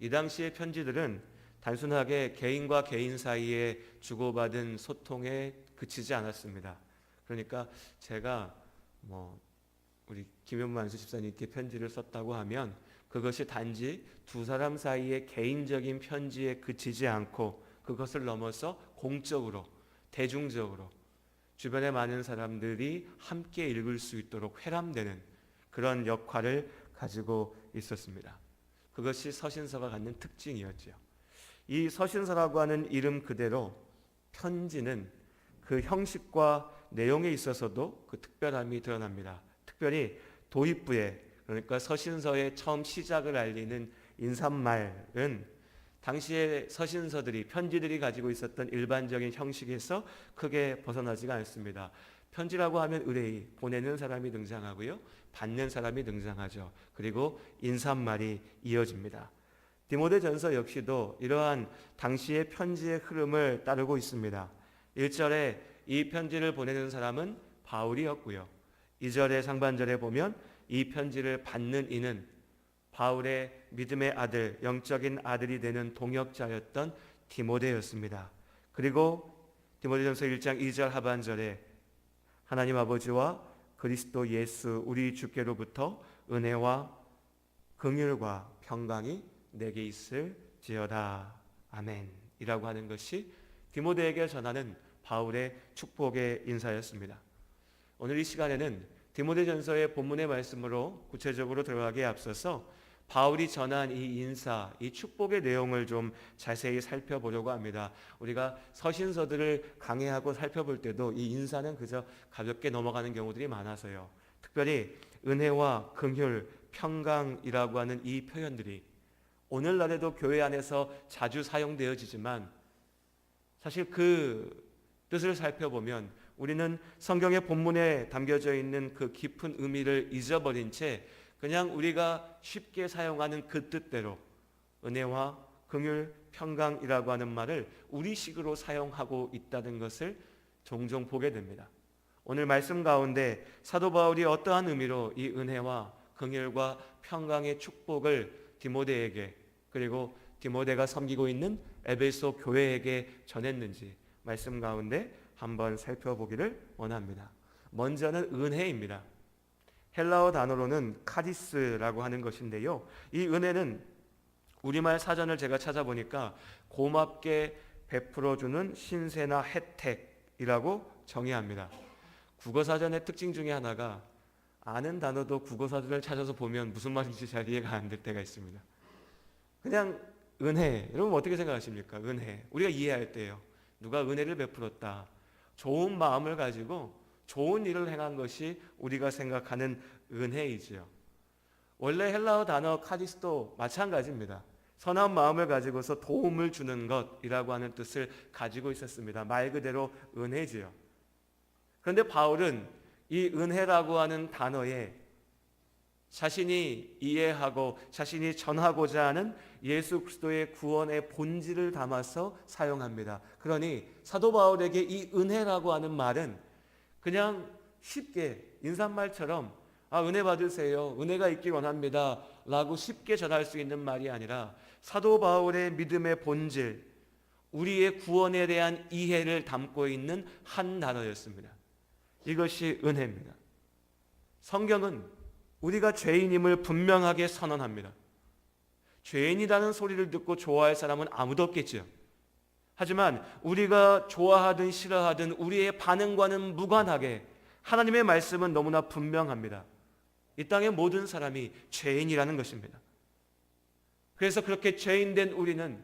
이 당시의 편지들은 단순하게 개인과 개인 사이에 주고받은 소통에 그치지 않았습니다. 그러니까 제가 우리 김현무 안수 집사님께 편지를 썼다고 하면 그것이 단지 두 사람 사이의 개인적인 편지에 그치지 않고 그것을 넘어서 공적으로, 대중적으로 주변의 많은 사람들이 함께 읽을 수 있도록 회람되는 그런 역할을 가지고 있었습니다. 그것이 서신서가 갖는 특징이었죠. 이 서신서라고 하는 이름 그대로 편지는 그 형식과 내용에 있어서도 그 특별함이 드러납니다. 특별히 도입부에, 그러니까 서신서의 처음 시작을 알리는 인사말은 당시의 서신서들이, 편지들이 가지고 있었던 일반적인 형식에서 크게 벗어나지가 않습니다. 편지라고 하면 의뢰인, 보내는 사람이 등장하고요, 받는 사람이 등장하죠. 그리고 인사말이 이어집니다. 디모데전서 역시도 이러한 당시의 편지의 흐름을 따르고 있습니다. 1절에 이 편지를 보내는 사람은 바울이었고요, 2절의 상반절에 보면 이 편지를 받는 이는 바울의 믿음의 아들, 영적인 아들이 되는 동역자였던 디모데였습니다. 그리고 디모데전서 1장 2절 하반절에 하나님 아버지와 그리스도 예수 우리 주께로부터 은혜와 긍휼과 평강이 내게 있을지어다. 아멘. 이라고 하는 것이 디모데에게 전하는 바울의 축복의 인사였습니다. 오늘 이 시간에는 디모데전서의 본문의 말씀으로 구체적으로 들어가기에 앞서서 바울이 전한 이 인사, 이 축복의 내용을 좀 자세히 살펴보려고 합니다. 우리가 서신서들을 강의하고 살펴볼 때도 이 인사는 그저 가볍게 넘어가는 경우들이 많아서요. 특별히 은혜와 긍휼, 평강이라고 하는 이 표현들이 오늘날에도 교회 안에서 자주 사용되어지지만 사실 그 뜻을 살펴보면 우리는 성경의 본문에 담겨져 있는 그 깊은 의미를 잊어버린 채 그냥 우리가 쉽게 사용하는 그 뜻대로 은혜와 긍휼, 평강이라고 하는 말을 우리식으로 사용하고 있다는 것을 종종 보게 됩니다. 오늘 말씀 가운데 사도 바울이 어떠한 의미로 이 은혜와 긍휼과 평강의 축복을 디모데에게, 그리고 디모데가 섬기고 있는 에베소 교회에게 전했는지 말씀 가운데 한번 살펴보기를 원합니다. 먼저는 은혜입니다. 헬라어 단어로는 카리스라고 하는 것인데요, 이 은혜는 우리말 사전을 제가 찾아보니까 고맙게 베풀어주는 신세나 혜택이라고 정의합니다. 국어사전의 특징 중에 하나가 아는 단어도 국어사전을 찾아서 보면 무슨 말인지 잘 이해가 안 될 때가 있습니다. 그냥 은혜, 여러분 어떻게 생각하십니까? 은혜, 우리가 이해할 때요, 누가 은혜를 베풀었다, 좋은 마음을 가지고 좋은 일을 행한 것이 우리가 생각하는 은혜이지요. 원래 헬라어 단어 카리스도 마찬가지입니다. 선한 마음을 가지고서 도움을 주는 것이라고 하는 뜻을 가지고 있었습니다. 말 그대로 은혜지요. 그런데 바울은 이 은혜라고 하는 단어에 자신이 이해하고 자신이 전하고자 하는 예수 그리스도의 구원의 본질을 담아서 사용합니다. 그러니 사도 바울에게 이 은혜라고 하는 말은 그냥 쉽게 인사말처럼 은혜 받으세요, 은혜가 있기 원합니다 라고 쉽게 전할 수 있는 말이 아니라 사도 바울의 믿음의 본질, 우리의 구원에 대한 이해를 담고 있는 한 단어였습니다. 이것이 은혜입니다. 성경은 우리가 죄인임을 분명하게 선언합니다. 죄인이라는 소리를 듣고 좋아할 사람은 아무도 없겠죠. 하지만 우리가 좋아하든 싫어하든 우리의 반응과는 무관하게 하나님의 말씀은 너무나 분명합니다. 이 땅의 모든 사람이 죄인이라는 것입니다. 그래서 그렇게 죄인된 우리는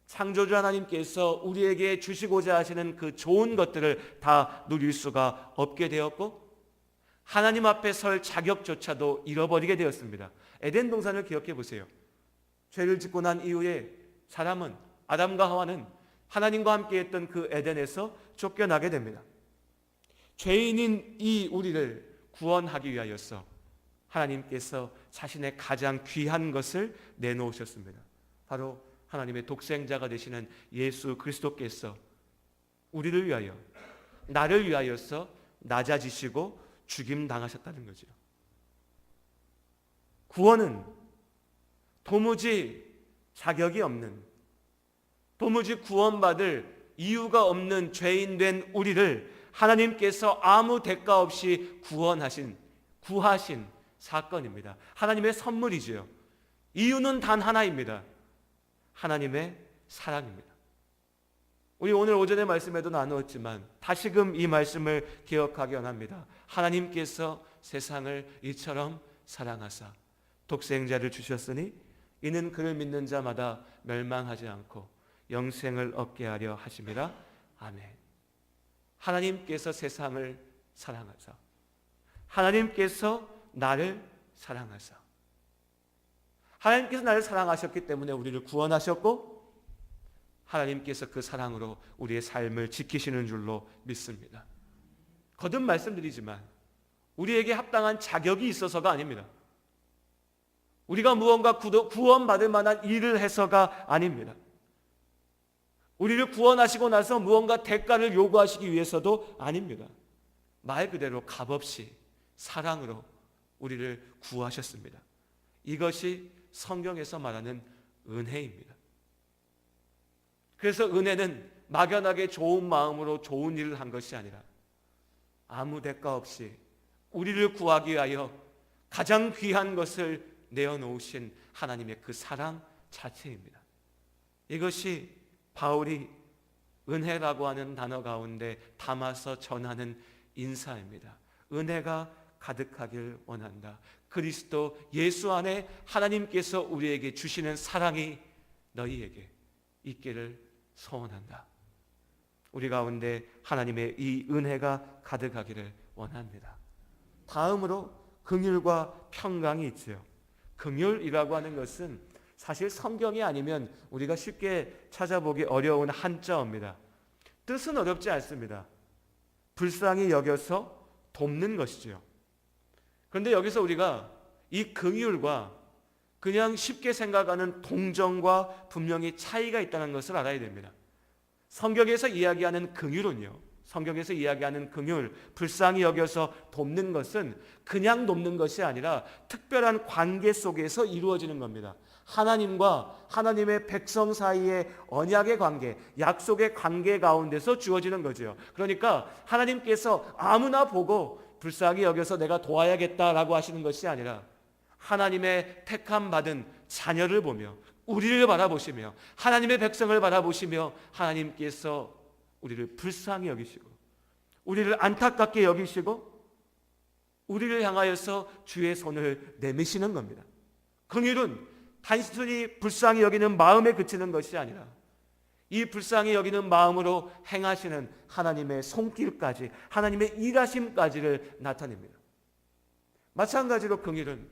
창조주 하나님께서 우리에게 주시고자 하시는 그 좋은 것들을 다 누릴 수가 없게 되었고 하나님 앞에 설 자격조차도 잃어버리게 되었습니다. 에덴 동산을 기억해 보세요. 죄를 짓고 난 이후에 사람은, 아담과 하와는 하나님과 함께 했던 그 에덴에서 쫓겨나게 됩니다. 죄인인 이 우리를 구원하기 위하여서 하나님께서 자신의 가장 귀한 것을 내놓으셨습니다. 바로 하나님의 독생자가 되시는 예수 그리스도께서 우리를 위하여, 나를 위하여서 낮아지시고 죽임당하셨다는 거죠. 구원은 도무지 자격이 없는, 도무지 구원받을 이유가 없는 죄인 된 우리를 하나님께서 아무 대가 없이 구하신 사건입니다. 하나님의 선물이지요. 이유는 단 하나입니다. 하나님의 사랑입니다. 우리 오늘 오전의 말씀에도 나누었지만 다시금 이 말씀을 기억하기 원합니다. 하나님께서 세상을 이처럼 사랑하사 독생자를 주셨으니 이는 그를 믿는 자마다 멸망하지 않고 영생을 얻게 하려 하심이라. 아멘. 하나님께서 세상을 사랑하사, 하나님께서 나를 사랑하사, 하나님께서 나를 사랑하셨기 때문에 우리를 구원하셨고 하나님께서 그 사랑으로 우리의 삶을 지키시는 줄로 믿습니다. 거듭 말씀드리지만 우리에게 합당한 자격이 있어서가 아닙니다. 우리가 무언가 구원받을 만한 일을 해서가 아닙니다. 우리를 구원하시고 나서 무언가 대가를 요구하시기 위해서도 아닙니다. 말 그대로 값없이 사랑으로 우리를 구하셨습니다. 이것이 성경에서 말하는 은혜입니다. 그래서 은혜는 막연하게 좋은 마음으로 좋은 일을 한 것이 아니라 아무 대가 없이 우리를 구하기 위하여 가장 귀한 것을 내어놓으신 하나님의 그 사랑 자체입니다. 이것이 바울이 은혜라고 하는 단어 가운데 담아서 전하는 인사입니다. 은혜가 가득하길 원한다. 그리스도 예수 안에 하나님께서 우리에게 주시는 사랑이 너희에게 있기를 소원한다. 우리 가운데 하나님의 이 은혜가 가득하기를 원합니다. 다음으로 긍휼과 평강이 있지요. 긍휼이라고 하는 것은 사실 성경이 아니면 우리가 쉽게 찾아보기 어려운 한자어입니다. 뜻은 어렵지 않습니다. 불쌍히 여겨서 돕는 것이죠. 그런데 여기서 우리가 이 긍휼과 그냥 쉽게 생각하는 동정과 분명히 차이가 있다는 것을 알아야 됩니다. 성경에서 이야기하는 긍휼은요, 성경에서 이야기하는 긍휼, 불쌍히 여겨서 돕는 것은 그냥 돕는 것이 아니라 특별한 관계 속에서 이루어지는 겁니다. 하나님과 하나님의 백성 사이의 언약의 관계, 약속의 관계 가운데서 주어지는 거죠. 그러니까 하나님께서 아무나 보고 불쌍히 여겨서 내가 도와야겠다라고 하시는 것이 아니라 하나님의 택함 받은 자녀를 보며 우리를 바라보시며 하나님의 백성을 바라보시며 하나님께서 우리를 불쌍히 여기시고 우리를 안타깝게 여기시고 우리를 향하여서 주의 손을 내미시는 겁니다. 긍휼은 단순히 불쌍히 여기는 마음에 그치는 것이 아니라 이 불쌍히 여기는 마음으로 행하시는 하나님의 손길까지, 하나님의 일하심까지를 나타냅니다. 마찬가지로 긍휼은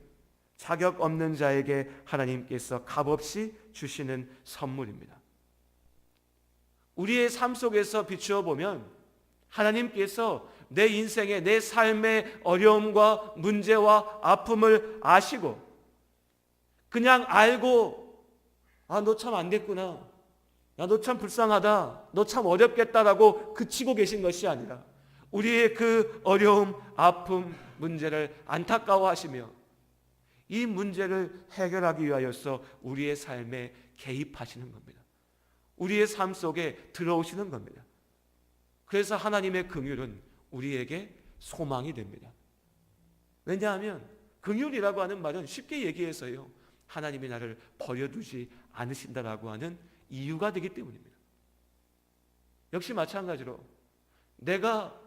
자격 없는 자에게 하나님께서 값없이 주시는 선물입니다. 우리의 삶 속에서 비추어 보면 하나님께서 내 인생의, 내 삶의 어려움과 문제와 아픔을 아시고 그냥 알고 너 참 안 됐구나, 너 참 불쌍하다, 너 참 어렵겠다라고 그치고 계신 것이 아니라 우리의 그 어려움, 아픔, 문제를 안타까워하시며 이 문제를 해결하기 위하여서 우리의 삶에 개입하시는 겁니다. 우리의 삶 속에 들어오시는 겁니다. 그래서 하나님의 긍휼은 우리에게 소망이 됩니다. 왜냐하면 긍휼이라고 하는 말은 쉽게 얘기해서요, 하나님이 나를 버려두지 않으신다라고 하는 이유가 되기 때문입니다. 역시 마찬가지로 내가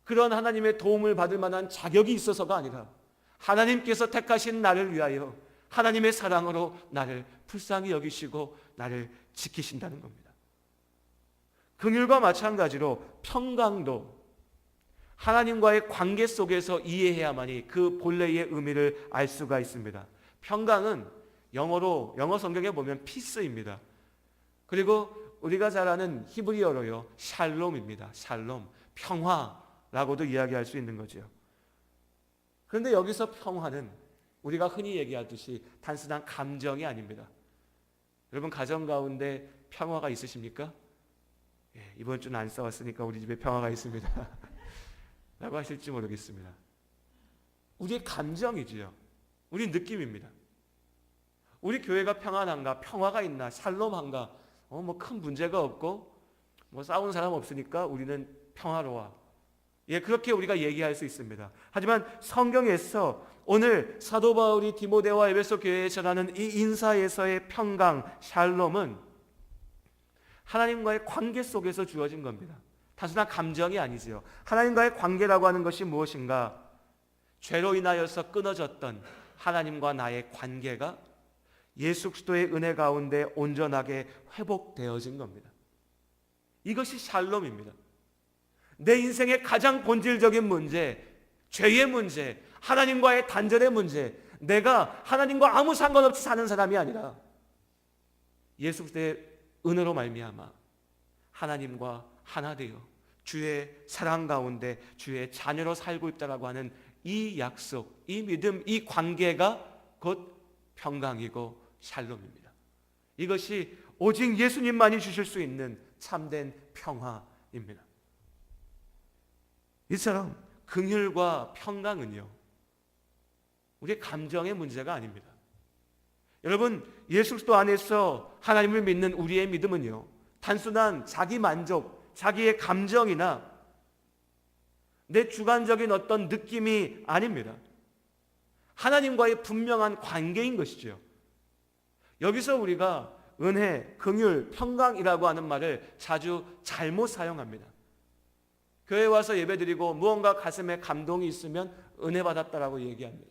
그런 하나님의 도움을 받을 만한 자격이 있어서가 아니라 하나님께서 택하신 나를 위하여 하나님의 사랑으로 나를 불쌍히 여기시고 나를 지키신다는 겁니다. 긍휼과 마찬가지로 평강도 하나님과의 관계 속에서 이해해야만이 그 본래의 의미를 알 수가 있습니다. 평강은 영어 성경에 보면 피스입니다. 그리고 우리가 잘 아는 히브리어로요, 샬롬입니다. 샬롬, 평화라고도 이야기할 수 있는 거죠. 그런데 여기서 평화는 우리가 흔히 얘기하듯이 단순한 감정이 아닙니다. 여러분 가정 가운데 평화가 있으십니까? 이번 주는 안 싸웠으니까 우리 집에 평화가 있습니다 라고 하실지 모르겠습니다. 우리의 감정이지요. 우리 느낌입니다. 우리 교회가 평안한가? 평화가 있나? 샬롬한가? 뭐 큰 문제가 없고 뭐 싸우는 사람 없으니까 우리는 평화로워. 예, 그렇게 우리가 얘기할 수 있습니다. 하지만 성경에서 오늘 사도 바울이 디모데와 에베소 교회에 전하는 이 인사에서의 평강, 샬롬은 하나님과의 관계 속에서 주어진 겁니다. 단순한 감정이 아니지요. 하나님과의 관계라고 하는 것이 무엇인가? 죄로 인하여서 끊어졌던 하나님과 나의 관계가 예수 그리스도의 은혜 가운데 온전하게 회복되어진 겁니다. 이것이 샬롬입니다. 내 인생의 가장 본질적인 문제, 죄의 문제, 하나님과의 단절의 문제, 내가 하나님과 아무 상관없이 사는 사람이 아니라 예수 그리스도의 은혜로 말미암아 하나님과 하나 되어 주의 사랑 가운데 주의 자녀로 살고 있다라고 하는 이 약속, 이 믿음, 이 관계가 곧 평강이고 샬롬입니다. 이것이 오직 예수님만이 주실 수 있는 참된 평화입니다. 이처럼 긍휼과 평강은요, 우리의 감정의 문제가 아닙니다. 여러분, 예수 그리스도 안에서 하나님을 믿는 우리의 믿음은요, 단순한 자기 만족, 자기의 감정이나 내 주관적인 어떤 느낌이 아닙니다. 하나님과의 분명한 관계인 것이죠. 여기서 우리가 은혜, 긍휼, 평강이라고 하는 말을 자주 잘못 사용합니다. 교회에 와서 예배드리고 무언가 가슴에 감동이 있으면 은혜 받았다라고 얘기합니다.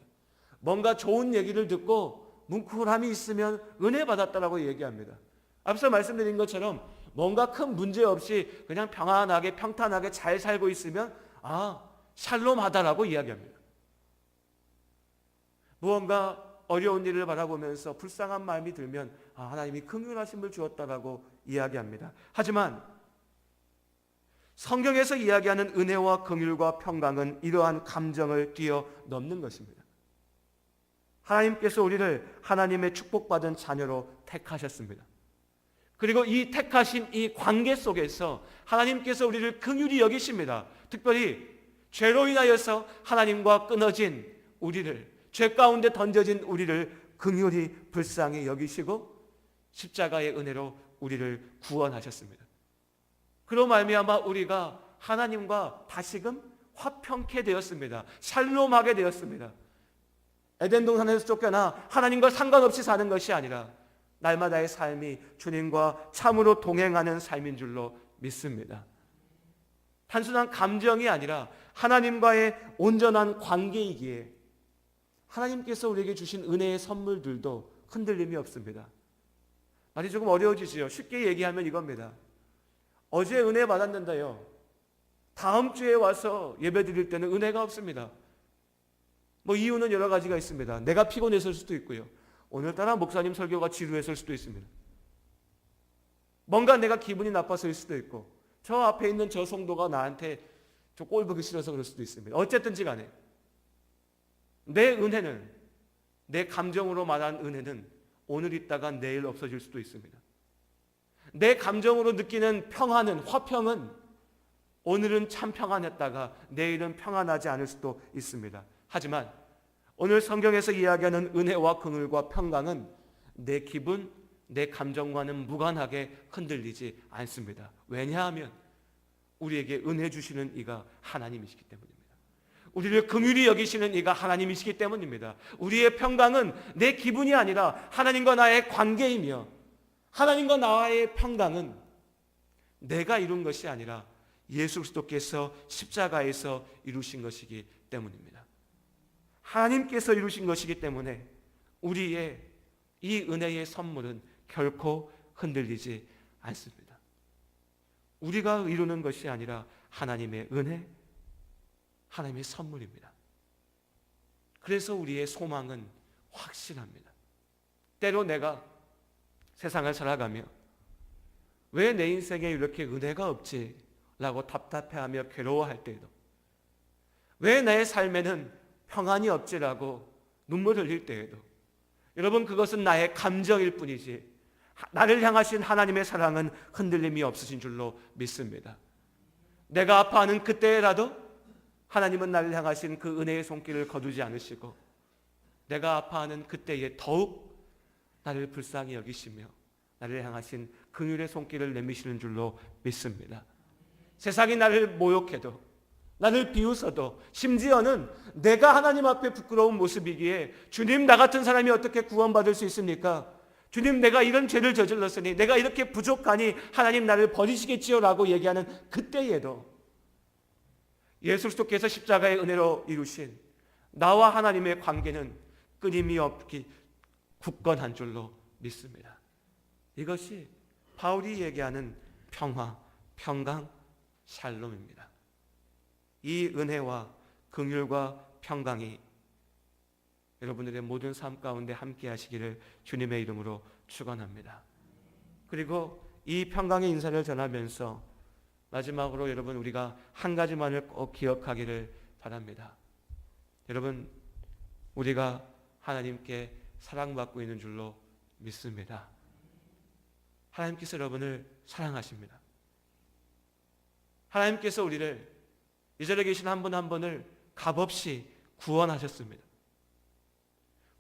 뭔가 좋은 얘기를 듣고 뭉클함이 있으면 은혜 받았다라고 얘기합니다. 앞서 말씀드린 것처럼 뭔가 큰 문제 없이 그냥 평안하게 평탄하게 잘 살고 있으면 샬롬하다라고 이야기합니다. 무언가 어려운 일을 바라보면서 불쌍한 마음이 들면 하나님이 긍휼하심을 주었다라고 이야기합니다. 하지만 성경에서 이야기하는 은혜와 긍휼과 평강은 이러한 감정을 뛰어넘는 것입니다. 하나님께서 우리를 하나님의 축복받은 자녀로 택하셨습니다. 그리고 이 택하신 이 관계 속에서 하나님께서 우리를 긍휼히 여기십니다. 특별히 죄로 인하여서 하나님과 끊어진 우리를, 죄 가운데 던져진 우리를 긍휼히 불쌍히 여기시고 십자가의 은혜로 우리를 구원하셨습니다. 그로 말미암아 우리가 하나님과 다시금 화평케 되었습니다. 샬롬하게 되었습니다. 에덴 동산에서 쫓겨나 하나님과 상관없이 사는 것이 아니라 날마다의 삶이 주님과 참으로 동행하는 삶인 줄로 믿습니다. 단순한 감정이 아니라 하나님과의 온전한 관계이기에 하나님께서 우리에게 주신 은혜의 선물들도 흔들림이 없습니다. 말이 조금 어려워지지요. 쉽게 얘기하면 이겁니다. 어제 은혜 받았는데요, 다음 주에 와서 예배 드릴 때는 은혜가 없습니다. 이유는 여러 가지가 있습니다. 내가 피곤했을 수도 있고요, 오늘따라 목사님 설교가 지루했을 수도 있습니다. 뭔가 내가 기분이 나빠서일 수도 있고, 저 앞에 있는 저 성도가 나한테 저 꼴 보기 싫어서 그럴 수도 있습니다. 어쨌든지 간에 내 은혜는, 내 감정으로 말한 은혜는 오늘 있다가 내일 없어질 수도 있습니다. 내 감정으로 느끼는 평안은, 화평은 오늘은 참 평안했다가 내일은 평안하지 않을 수도 있습니다. 하지만 오늘 성경에서 이야기하는 은혜와 긍휼과 평강은 내 기분, 내 감정과는 무관하게 흔들리지 않습니다. 왜냐하면 우리에게 은혜 주시는 이가 하나님이시기 때문입니다. 우리를 긍휼히 여기시는 이가 하나님이시기 때문입니다. 우리의 평강은 내 기분이 아니라 하나님과 나의 관계이며, 하나님과 나와의 평강은 내가 이룬 것이 아니라 예수 그리스도께서 십자가에서 이루신 것이기 때문입니다. 하나님께서 이루신 것이기 때문에 우리의 이 은혜의 선물은 결코 흔들리지 않습니다. 우리가 이루는 것이 아니라 하나님의 은혜, 하나님의 선물입니다. 그래서 우리의 소망은 확실합니다. 때로 내가 세상을 살아가며 왜 내 인생에 이렇게 은혜가 없지? 라고 답답해하며 괴로워할 때에도, 왜 내 삶에는 평안이 없지라고 눈물 흘릴 때에도, 여러분, 그것은 나의 감정일 뿐이지 나를 향하신 하나님의 사랑은 흔들림이 없으신 줄로 믿습니다. 내가 아파하는 그때라도 하나님은 나를 향하신 그 은혜의 손길을 거두지 않으시고, 내가 아파하는 그때에 더욱 나를 불쌍히 여기시며 나를 향하신 긍휼의 손길을 내미시는 줄로 믿습니다. 세상이 나를 모욕해도 나를 비웃어도 심지어는 내가 하나님 앞에 부끄러운 모습이기에 주님, 나 같은 사람이 어떻게 구원받을 수 있습니까? 주님, 내가 이런 죄를 저질렀으니, 내가 이렇게 부족하니 하나님 나를 버리시겠지요 라고 얘기하는 그때에도 예수 그리스도께서 십자가의 은혜로 이루신 나와 하나님의 관계는 끊임이 없기 굳건한 줄로 믿습니다. 이것이 바울이 얘기하는 평화, 평강, 샬롬입니다. 이 은혜와 긍휼과 평강이 여러분들의 모든 삶 가운데 함께 하시기를 주님의 이름으로 축원합니다. 그리고 이 평강의 인사를 전하면서 마지막으로 여러분, 우리가 한 가지만을 꼭 기억하기를 바랍니다. 여러분, 우리가 하나님께 사랑받고 있는 줄로 믿습니다. 하나님께서 여러분을 사랑하십니다. 하나님께서 우리를, 이 자리에 계신 한 분 한 분을 값없이 구원하셨습니다.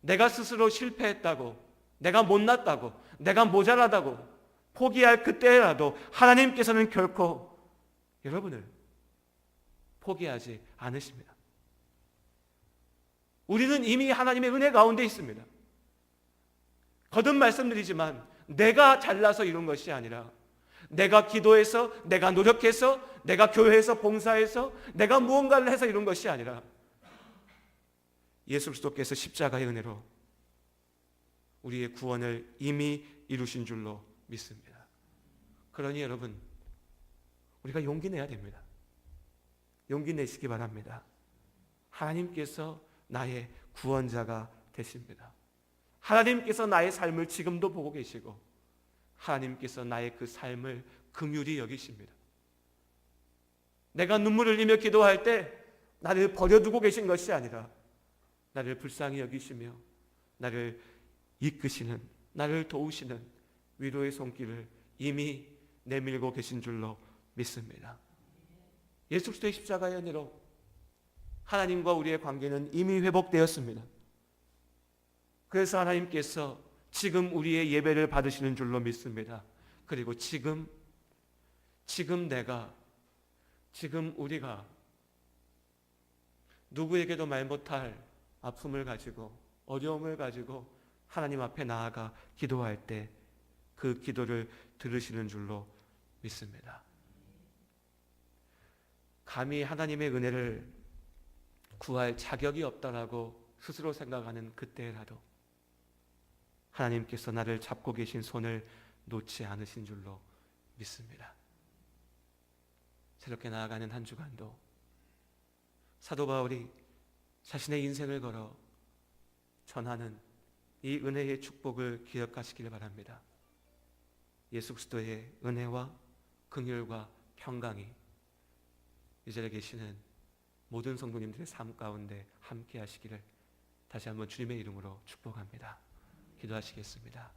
내가 스스로 실패했다고, 내가 못났다고, 내가 모자라다고 포기할 그때라도 하나님께서는 결코 여러분을 포기하지 않으십니다. 우리는 이미 하나님의 은혜 가운데 있습니다. 거듭 말씀드리지만 내가 잘나서 이룬 것이 아니라, 내가 기도해서, 내가 노력해서, 내가 교회에서 봉사해서, 내가 무언가를 해서 이룬 것이 아니라 예수 그리스도께서 십자가의 은혜로 우리의 구원을 이미 이루신 줄로 믿습니다. 그러니 여러분, 우리가 용기 내야 됩니다. 용기 내시기 바랍니다. 하나님께서 나의 구원자가 되십니다. 하나님께서 나의 삶을 지금도 보고 계시고 하나님께서 나의 그 삶을 긍휼히 여기십니다. 내가 눈물을 흘리며 기도할 때 나를 버려두고 계신 것이 아니라 나를 불쌍히 여기시며 나를 이끄시는, 나를 도우시는 위로의 손길을 이미 내밀고 계신 줄로 믿습니다. 예수 그리스도의 십자가의 은혜로 하나님과 우리의 관계는 이미 회복되었습니다. 그래서 하나님께서 지금 우리의 예배를 받으시는 줄로 믿습니다. 그리고 지금 우리가 누구에게도 말 못할 아픔을 가지고, 어려움을 가지고 하나님 앞에 나아가 기도할 때 그 기도를 들으시는 줄로 믿습니다. 감히 하나님의 은혜를 구할 자격이 없다라고 스스로 생각하는 그때라도 하나님께서 나를 잡고 계신 손을 놓지 않으신 줄로 믿습니다. 새롭게 나아가는 한 주간도 사도 바울이 자신의 인생을 걸어 전하는 이 은혜의 축복을 기억하시길 바랍니다. 예수 그리스도의 은혜와 긍휼과 평강이 이 자리에 계시는 모든 성도님들의 삶 가운데 함께 하시기를 다시 한번 주님의 이름으로 축복합니다. 기도하시겠습니다.